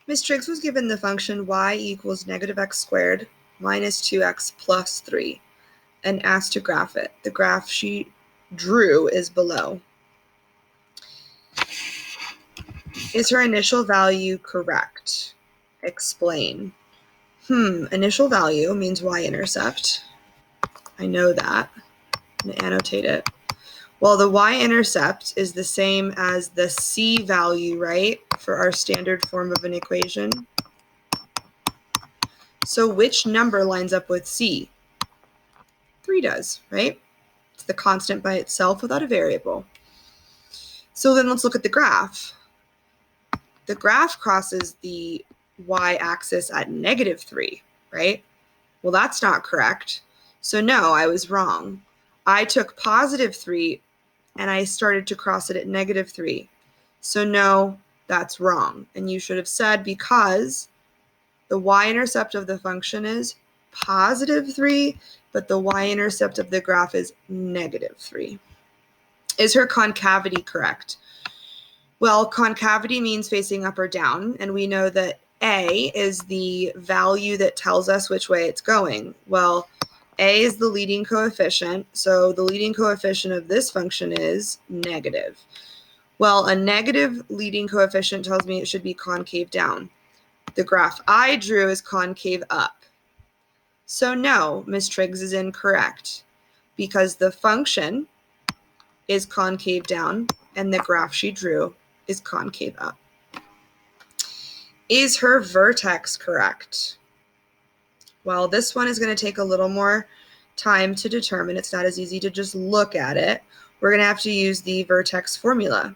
Ms. Triggs was given the function y equals negative x squared minus 2x plus 3 and asked to graph it. The graph she drew is below. Is her initial value correct? Explain. Initial value means y-intercept. I know that. I'm going to annotate it. Well, the y-intercept is the same as the c value, right, for our standard form of an equation. So which number lines up with c? 3 does, right? It's the constant by itself without a variable. So then let's look at the graph. The graph crosses the y-axis at -3, right? Well, that's not correct. So no, I was wrong. I took +3 and I started to cross it at -3. So no, that's wrong. And you should have said because the y-intercept of the function is +3, but the y-intercept of the graph is -3. Is her concavity correct? Well, concavity means facing up or down, and we know that A is the value that tells us which way it's going. Well, A is the leading coefficient, so the leading coefficient of this function is negative. Well, a negative leading coefficient tells me it should be concave down. The graph I drew is concave up. So no, Ms. Triggs is incorrect because the function is concave down and the graph she drew is concave up. Is her vertex correct? Well, this one is going to take a little more time to determine. It's not as easy to just look at it. We're going to have to use the vertex formula.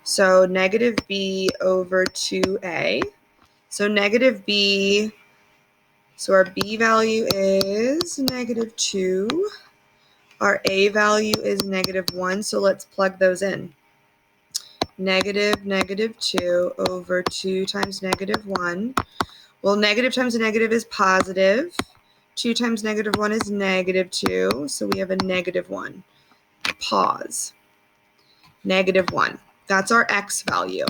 So -b over 2a. So -b, so our b value is -2. Our a value is -1, so let's plug those in. -2 over 2 times -1. Well, negative times a negative is positive. 2 times -1 is -2, so we have a -1. Pause. -1. That's our x value.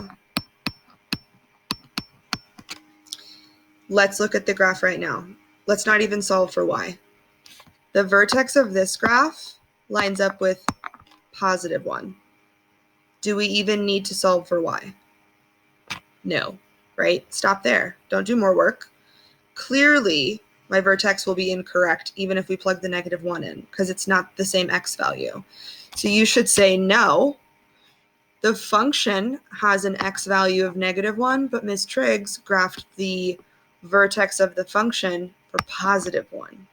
Let's look at the graph right now. Let's not even solve for y. The vertex of this graph lines up with +1. Do we even need to solve for y? No, right? Stop there. Don't do more work. Clearly, my vertex will be incorrect even if we plug the -1 in because it's not the same x value. So you should say no. The function has an x value of -1, but Ms. Triggs graphed the vertex of the function for +1.